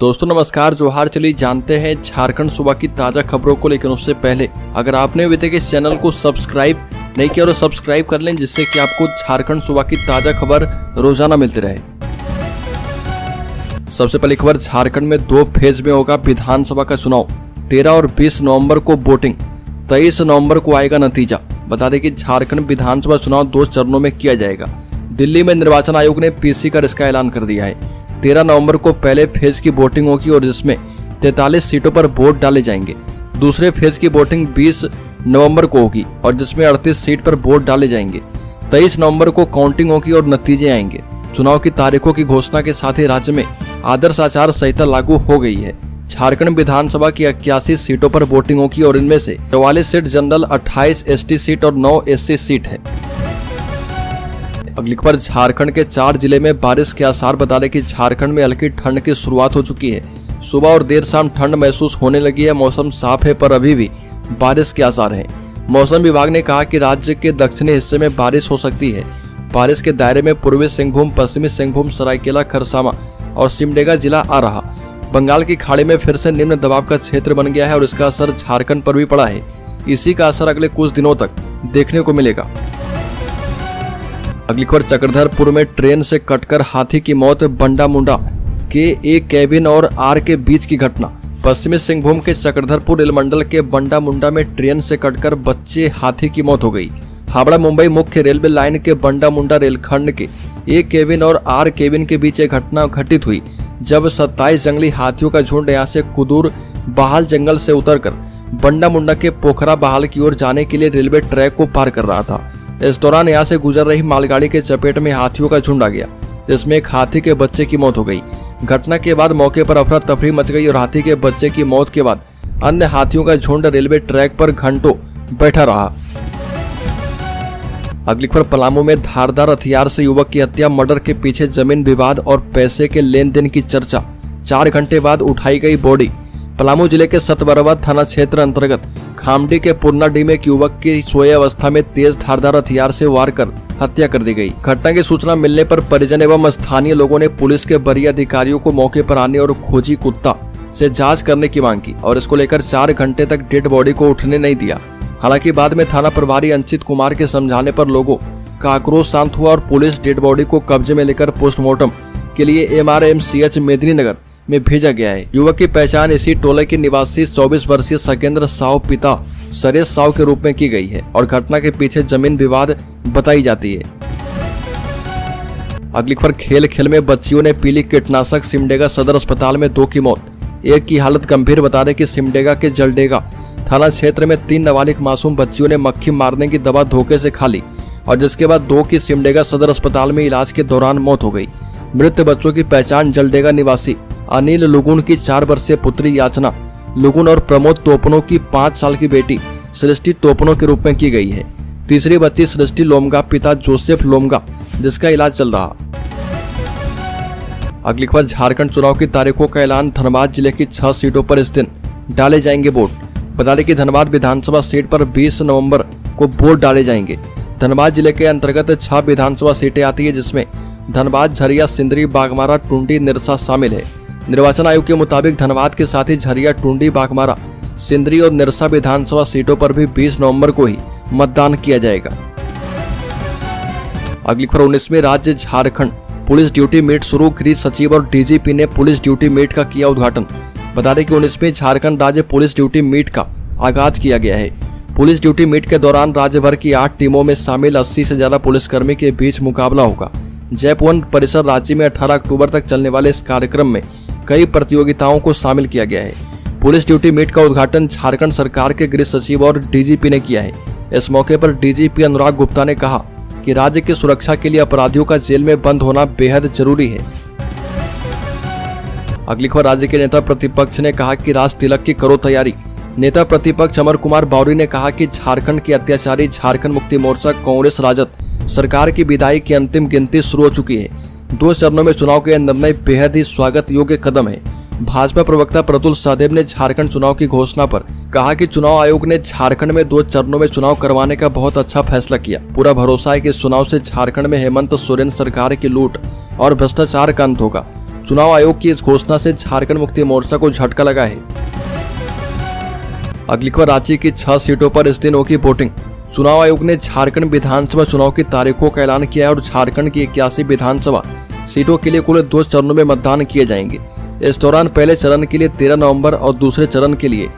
दोस्तों नमस्कार, जोहार। चलिए जानते हैं झारखंड सूबा की ताज़ा खबरों को, लेकिन उससे पहले अगर आपने अभी तक इस चैनल को सब्सक्राइब नहीं किया तो सब्सक्राइब कर लें, जिससे कि आपको झारखंड सूबा की ताज़ा खबर रोजाना मिलती रहे। सबसे पहली खबर, झारखंड में 2 फेज में होगा विधानसभा का चुनाव। 13 और 20 नवंबर को वोटिंग, 23 नवंबर को आएगा नतीजा। बता दें कि झारखंड विधानसभा चुनाव 2 चरणों में किया जाएगा। दिल्ली में निर्वाचन आयोग ने पीसी कर इसका ऐलान कर दिया है। 13 नवंबर को पहले फेज की वोटिंग होगी और जिसमें 43 सीटों पर वोट डाले जाएंगे। दूसरे फेज की वोटिंग 20 नवंबर को होगी और जिसमें 38 सीट पर वोट डाले जाएंगे। 23 नवंबर को काउंटिंग होगी और नतीजे आएंगे। चुनाव की तारीखों की घोषणा के साथ ही राज्य में आदर्श आचार संहिता लागू हो गई है। झारखंड विधानसभा की 81 सीटों पर वोटिंग होगी और इनमें से 44 सीट जनरल, 28 एसटी सीट और 9 एससी सीट है। अगली खबर, झारखंड के 4 जिले में बारिश के आसार। बता दें कि झारखंड में हल्की ठंड की शुरुआत हो चुकी है। सुबह और देर शाम ठंड महसूस होने लगी है। मौसम साफ है पर अभी भी बारिश के आसार हैं। मौसम विभाग ने कहा कि राज्य के दक्षिणी हिस्से में बारिश हो सकती है। बारिश के दायरे में पूर्वी सिंहभूम, पश्चिमी सिंहभूम, सरायकेला, खरसावां और सिमडेगा जिला आ रहा। बंगाल की खाड़ी में फिर से निम्न दबाव का क्षेत्र बन गया है और इसका असर झारखंड पर भी पड़ा है। इसी का असर अगले कुछ दिनों तक देखने को मिलेगा। अगली खबर, चक्रधरपुर में ट्रेन से कटकर हाथी की मौत। बंडा मुंडा के एक केबिन और आर के बीच की घटना। पश्चिमी सिंहभूम के चक्रधरपुर रेल मंडल के बंडा मुंडा में ट्रेन से कटकर बच्चे हाथी की मौत हो गई। हावड़ा मुंबई मुख्य रेलवे लाइन के बंडा मुंडा रेलखंड के एक केबिन और आर केबिन के बीच एक घटना घटित हुई जब 27 जंगली हाथियों का झुंड यहां से कुदूर बहाल जंगल से उतरकर बंडा मुंडा के पोखरा बहाल की ओर जाने के लिए रेलवे ट्रैक को पार कर रहा था। इस दौरान यहां से गुजर रही मालगाड़ी के चपेट में हाथियों का झुंड आ गया, जिसमें एक हाथी के बच्चे की मौत हो गई। घटना के बाद मौके पर अफरा तफरी मच गई और हाथी के बच्चे की मौत के बाद अन्य हाथियों का झुंड रेलवे ट्रैक पर घंटों बैठा रहा। अगली खबर, पलामू में धारदार हथियार से युवक की हत्या। मर्डर के पीछे जमीन विवाद और पैसे के लेन देन की चर्चा। 4 घंटे बाद उठाई गई बॉडी। पलामू जिले के सतबरवा थाना क्षेत्र अंतर्गत खामडी के पुरनाडीह में एक युवक की सोए अवस्था में तेज धारदार हथियार से वार कर हत्या कर दी गई। घटना की सूचना मिलने पर परिजन एवं स्थानीय लोगों ने पुलिस के वरीय अधिकारियों को मौके पर आने और खोजी कुत्ता से जांच करने की मांग की और इसको लेकर 4 घंटे तक डेड बॉडी को उठने नहीं दिया। हालांकि बाद में थाना प्रभारी अंचित कुमार के समझाने पर लोगों का आक्रोश शांत हुआ और पुलिस डेड बॉडी को कब्जे में लेकर पोस्टमार्टम के लिए MRMCH मेदिनीनगर में भेजा गया है। युवक की पहचान इसी टोले के निवासी 24 वर्षीय सकेंद्र साव पिता सरेश साव के रूप में की गई है और घटना के पीछे जमीन विवाद बताई जाती है। अगली खबर, खेल खेल में बच्चियों ने पीली कीटनाशक। सिमडेगा सदर अस्पताल में 2 की मौत, एक की हालत गंभीर। बता दें कि सिमडेगा के जलडेगा थाना क्षेत्र में 3 नाबालिग मासूम बच्चियों ने मक्खी मारने की दवा धोखे से खा ली और जिसके बाद 2 की सिमडेगा सदर अस्पताल में इलाज के दौरान मौत हो गई। मृत बच्चों की पहचान जलडेगा निवासी अनिल लुगुन की 4 वर्षीय पुत्री याचना लुगुन और प्रमोद तोपनो की 5 साल की बेटी सृष्टि तोपनो के रूप में की गई है। तीसरी बच्ची सृष्टि लोमगा, पिता जोसेफ लोमगा, जिसका इलाज चल रहा। अगली खबर, झारखंड चुनाव की तारीखों का ऐलान। धनबाद जिले की 6 सीटों पर इस दिन डाले जाएंगे वोट। बता दें कि धनबाद विधानसभा सीट पर 20 नवंबर को वोट डाले जाएंगे। धनबाद जिले के अंतर्गत 6 विधानसभा सीटें आती है, जिसमें धनबाद, झरिया, सिंदरी, बाघमारा, टुंडी, निरसा शामिल है। निर्वाचन आयोग के मुताबिक धनबाद के साथ ही झरिया, टुंडी, बाघमारा, सिंदरी और निरसा विधानसभा सीटों पर भी 20 नवंबर को ही मतदान किया जाएगा। अगली खबर, 19वीं राज्य झारखंड पुलिस ड्यूटी मीट शुरू। गृह सचिव और डीजीपी ने पुलिस ड्यूटी मीट का किया उद्घाटन। बता दें कि 19वीं झारखंड राज्य पुलिस ड्यूटी मीट का आगाज किया गया है। पुलिस ड्यूटी मीट के दौरान राज्य भर की 8 टीमों में शामिल 80 से ज्यादा पुलिसकर्मी के बीच मुकाबला होगा। जयपुर परिसर राज्य में 18 अक्टूबर तक चलने वाले इस कार्यक्रम में कई प्रतियोगिताओं को शामिल किया गया है। पुलिस ड्यूटी मीट का उद्घाटन झारखंड सरकार के गृह सचिव और डीजीपी ने किया है। इस मौके पर डीजीपी अनुराग गुप्ता ने कहा कि राज्य की सुरक्षा के लिए अपराधियों का जेल में बंद होना बेहद जरूरी है। अगली खबर, राज्य के नेता प्रतिपक्ष ने कहा कि राज तिलक की करो तैयारी। नेता प्रतिपक्ष अमर कुमार बावरी ने कहा कि झारखंड की अत्याचारी झारखंड मुक्ति मोर्चा कांग्रेस राजद सरकार की विदाई की अंतिम गिनती शुरू हो चुकी है। 2 चरणों में चुनाव के निर्णय बेहद ही स्वागत योग्य कदम है। भाजपा प्रवक्ता प्रतुल सहदेव ने झारखंड चुनाव की घोषणा पर कहा कि चुनाव आयोग ने झारखंड में 2 चरणों में चुनाव करवाने का बहुत अच्छा फैसला किया। पूरा भरोसा है कि इस चुनाव से झारखंड में हेमंत सोरेन सरकार की लूट और भ्रष्टाचार का अंत होगा। चुनाव आयोग की इस घोषणा से झारखंड मुक्ति मोर्चा को झटका लगा है। अगली खबर, रांची की 6 सीटों पर इस दिन होगी वोटिंग। चुनाव आयोग ने झारखंड विधानसभा चुनाव की तारीखों का ऐलान किया है और झारखंड की 81 विधानसभा सीटों के लिए कुल 2 चरणों में मतदान किए जाएंगे। इस दौरान पहले चरण के लिए 13 नवंबर और दूसरे चरण के लिए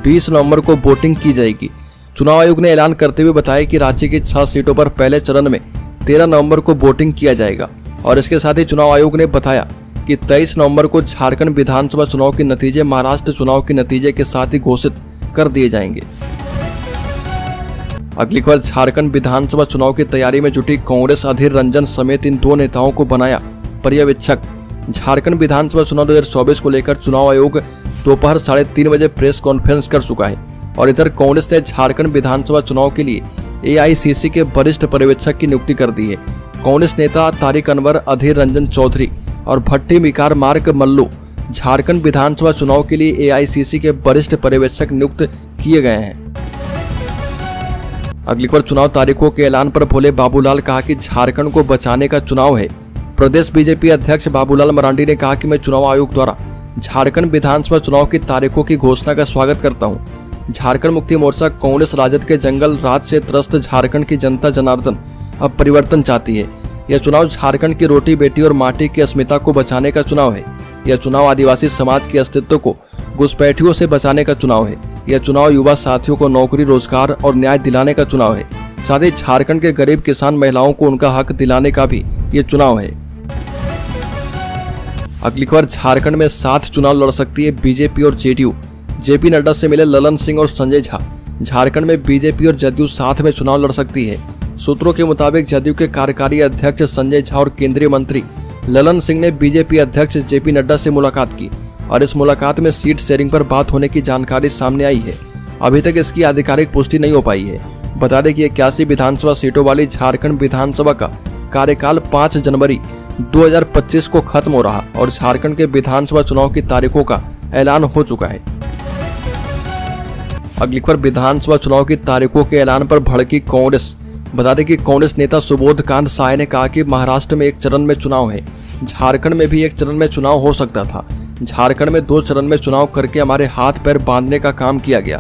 20 नवंबर को वोटिंग की जाएगी। चुनाव आयोग ने ऐलान करते हुए बताया कि राज्य की 6 सीटों पर पहले चरण में 13 नवंबर को वोटिंग किया जाएगा और इसके साथ ही चुनाव आयोग ने बताया कि 23 नवंबर को झारखंड विधानसभा चुनाव के नतीजे महाराष्ट्र चुनाव के नतीजे के साथ ही घोषित कर दिए जाएंगे। अगली खबर, झारखंड विधानसभा चुनाव की तैयारी में जुटी कांग्रेस अधीर रंजन समेत इन 2 नेताओं को बनाया पर्यवेक्षक। झारखंड विधानसभा चुनाव 2024 को लेकर चुनाव आयोग दोपहर 3:30 बजे प्रेस कॉन्फ्रेंस कर चुका है और इधर कांग्रेस ने झारखंड विधानसभा चुनाव के लिए AICC के वरिष्ठ पर्यवेक्षक की नियुक्ति कर दी है। कांग्रेस नेता तारिक अनवर, अधीर रंजन चौधरी और भट्टी मिकार मार्क मल्लू झारखंड विधानसभा चुनाव के लिए AICC के वरिष्ठ पर्यवेक्षक नियुक्त किए गए हैं। अगली खबर, चुनाव तारीखों के ऐलान पर भोले बाबूलाल, कहा कि झारखंड को बचाने का चुनाव है। प्रदेश बीजेपी अध्यक्ष बाबूलाल मरांडी ने कहा कि मैं चुनाव आयोग द्वारा झारखंड विधानसभा चुनाव की तारीखों की घोषणा का स्वागत करता हूं। झारखंड मुक्ति मोर्चा कांग्रेस राजद के जंगल राज से त्रस्त झारखंड की जनता जनार्दन अब परिवर्तन चाहती है। यह चुनाव झारखंड की रोटी बेटी और माटी की अस्मिता को बचाने का चुनाव है। यह चुनाव आदिवासी समाज के अस्तित्व को घुसपैठियों से बचाने का चुनाव है। यह चुनाव युवा साथियों को नौकरी, रोजगार और न्याय दिलाने का चुनाव है। साथ ही झारखंड के गरीब किसान महिलाओं को उनका हक दिलाने का भी ये चुनाव है। अगली खबर, झारखंड में 7 चुनाव लड़ सकती है बीजेपी और JDU। JP नड्डा से मिले ललन सिंह और संजय झा। झारखंड में बीजेपी और जदयू साथ में चुनाव लड़ सकती है। सूत्रों के मुताबिक जदयू के कार्यकारी अध्यक्ष संजय झा और केंद्रीय मंत्री ललन सिंह ने बीजेपी अध्यक्ष JP नड्डा से मुलाकात की और इस मुलाकात में सीट शेयरिंग पर बात होने की जानकारी सामने आई है। अभी तक इसकी आधिकारिक पुष्टि नहीं हो पाई है। बता दें कि 81 विधानसभा सीटों वाली झारखंड विधानसभा का कार्यकाल 5 जनवरी 2025 को खत्म हो रहा और झारखंड के विधानसभा चुनाव की तारीखों का ऐलान हो चुका है। अगली खबर, विधानसभा चुनाव की तारीखों के ऐलान पर भड़की कांग्रेस। बता दें कि कांग्रेस नेता सुबोध कांत साय ने कहा कि महाराष्ट्र में 1 चरण में चुनाव है, झारखंड में भी 1 चरण में चुनाव हो सकता था। झारखंड में 2 चरण में चुनाव करके हमारे हाथ पैर बांधने का काम किया गया।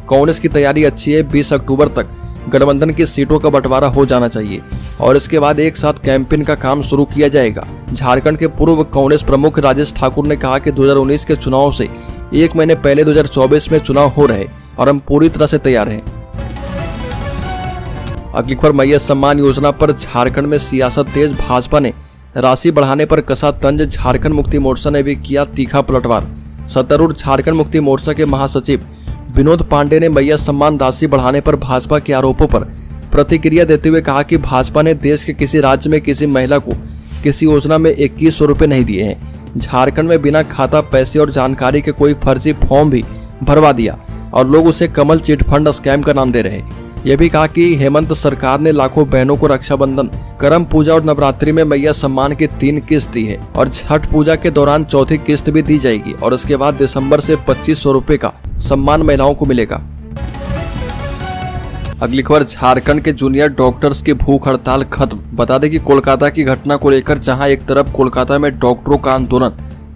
कांग्रेस की तैयारी अच्छी है। 20 अक्टूबर तक गठबंधन की सीटों का बंटवारा हो जाना चाहिए और इसके बाद एक साथ कैंपेन का काम शुरू किया जाएगा। झारखंड के पूर्व कांग्रेस प्रमुख राजेश ठाकुर ने कहा कि 2019 के चुनाव से 1 महीने पहले 2024 में चुनाव हो रहे और हम पूरी तरह से तैयार हैं। अगली खबर, मैया सम्मान योजना पर झारखंड में सियासत तेज। भाजपा ने राशि बढ़ाने पर कसा तंज। झारखंड मुक्ति मोर्चा ने भी किया तीखा पलटवार। सत्तारूढ़ झारखंड मुक्ति मोर्चा के महासचिव विनोद पांडे ने मैया सम्मान राशि बढ़ाने पर भाजपा के आरोपों पर प्रतिक्रिया देते हुए कहा कि भाजपा ने देश के किसी राज्य में किसी महिला को किसी योजना में 2100 रुपये नहीं दिए हैं। झारखंड में बिना खाता, पैसे और जानकारी के कोई फर्जी फॉर्म भी भरवा दिया और लोग उसे कमल चिट फंड स्कैम का नाम दे रहे। यह भी कहा कि हेमंत सरकार ने लाखों बहनों को रक्षाबंधन, करम पूजा और नवरात्रि में मैया सम्मान की 3 किस्त दी है और छठ पूजा के दौरान 4थी किस्त भी दी जाएगी और उसके बाद दिसंबर से 2500 रुपये का सम्मान महिलाओं को मिलेगा। अगली खबर, झारखंड के जूनियर डॉक्टर्स की भूख हड़ताल खत्म। बता दें कि कोलकाता की घटना को लेकर जहां एक तरफ कोलकाता में डॉक्टरों का आंदोलन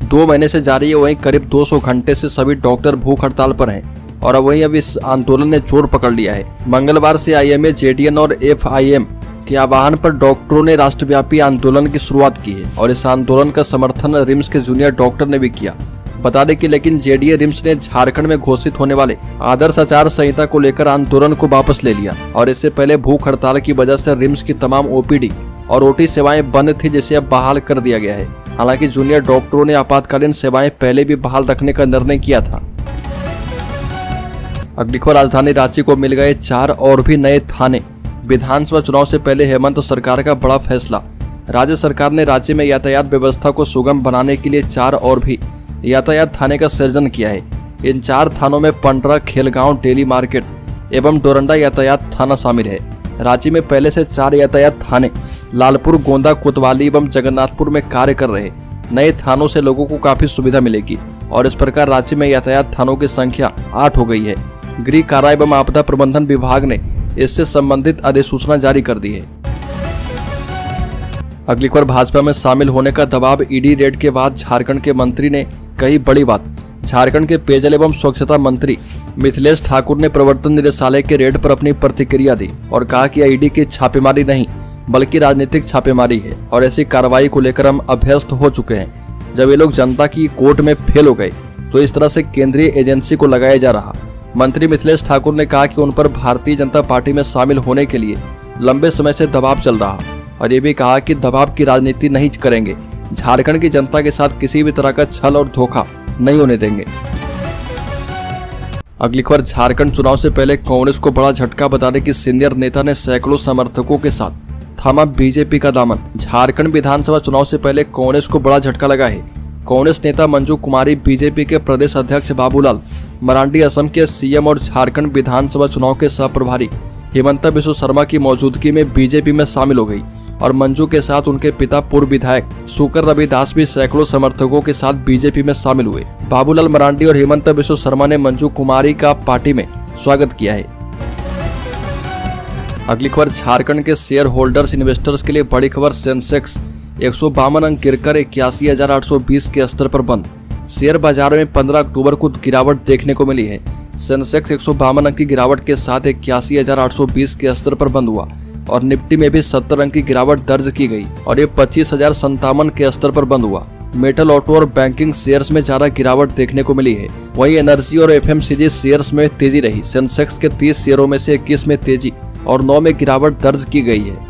2 महीने से जारी है, वहीं करीब 200 घंटे से सभी डॉक्टर भूख हड़ताल पर हैं और वहीं अब इस आंदोलन ने जोर पकड़ लिया है। मंगलवार से IMA, JDN और FIM के आह्वान पर डॉक्टरों ने राष्ट्रव्यापी आंदोलन की शुरुआत की है और इस आंदोलन का समर्थन रिम्स के जूनियर डॉक्टर ने भी किया। बता दें कि लेकिन JDA रिम्स ने झारखंड में घोषित होने वाले आदर्श आचार संहिता को लेकर आंदोलन को वापस ले लिया और इससे पहले भूख हड़ताल की वजह से रिम्स की तमाम OPD और OT सेवाएं बंद थी, जिसे अब बहाल कर दिया गया है। हालांकि जूनियर डॉक्टरों ने आपातकालीन सेवाएं पहले भी बहाल रखने का निर्णय किया था। अगली खबर, राजधानी रांची को मिल गए 4 और भी नए थाने। विधानसभा चुनाव से पहले हेमंत सरकार का बड़ा फैसला। राज्य सरकार ने राज्य में यातायात व्यवस्था को सुगम बनाने के लिए 4 और भी यातायात थाने का सृजन किया है। इन 4 थानों में पंडरा, खेलगांव, डेली मार्केट एवं डोरंडा यातायात थाना शामिल है। रांची में पहले से 4 यातायात थाने लालपुर, गोंदा, कोतवाली एवं जगन्नाथपुर में कार्य कर रहे। नए थानों से लोगों को काफी सुविधा मिलेगी और इस प्रकार रांची में यातायात थानों की संख्या 8 हो गई है। गृह कारा एवं आपदा प्रबंधन विभाग ने इससे संबंधित अधिसूचना जारी कर दी है। अगली खबर, भाजपा में शामिल होने का दबाव, ईडी रेड के बाद झारखंड के मंत्री ने कही बड़ी बात। झारखंड के पेयजल एवं स्वच्छता मंत्री मिथिलेश ठाकुर ने प्रवर्तन निदेशालय के रेड पर अपनी प्रतिक्रिया दी और कहा कि ईडी की छापेमारी नहीं बल्कि राजनीतिक छापेमारी है और ऐसी कार्रवाई को लेकर हम अभ्यस्त हो चुके हैं। जब ये लोग जनता की कोर्ट में फेल हो गए तो इस तरह से केंद्रीय एजेंसी को लगाया जा रहा। मंत्री मिथिलेश ठाकुर ने कहा कि उन पर भारतीय जनता पार्टी में शामिल होने के लिए लंबे समय से दबाव चल रहा और ये भी कहा कि दबाव की राजनीति नहीं करेंगे, झारखंड की जनता के साथ किसी भी तरह का छल और धोखा नहीं होने देंगे। अगली खबर, झारखंड चुनाव से पहले कांग्रेस को बड़ा झटका, बता दें कि सीनियर नेता ने सैकड़ों समर्थकों के साथ थामा बीजेपी का दामन। झारखंड विधानसभा चुनाव से पहले कांग्रेस को बड़ा झटका लगा है। कांग्रेस नेता मंजू कुमारी, बीजेपी के प्रदेश अध्यक्ष बाबूलाल मरांडी, असम के सीएम और झारखंड विधानसभा चुनाव के सह प्रभारी हेमंता बिश्व शर्मा की मौजूदगी में बीजेपी में शामिल हो गई और मंजू के साथ उनके पिता पूर्व विधायक सुकर रविदास भी सैकड़ों समर्थकों के साथ बीजेपी में शामिल हुए। बाबूलाल मरांडी और हेमंता बिश्व शर्मा ने मंजू कुमारी का पार्टी में स्वागत किया है। अगली खबर, झारखंड के शेयर होल्डर्स इन्वेस्टर्स के लिए बड़ी खबर, सेंसेक्स 152 अंक गिरकर 81,820 के स्तर पर बंद। शेयर बाजार में 15 अक्टूबर को गिरावट देखने को मिली है। सेंसेक्स 152 अंक की गिरावट के साथ 81,820 के स्तर पर बंद हुआ और निफ्टी में भी 70 अंक की गिरावट दर्ज की गई और ये 25,057 के स्तर पर बंद हुआ। मेटल, ऑटो और बैंकिंग शेयर्स में ज्यादा गिरावट देखने को मिली है। वहीं एनर्जी और एफएमसीजी शेयर्स में तेजी रही। सेंसेक्स के 30 शेयरों में से 21 में तेजी और 9 में गिरावट दर्ज की गई है।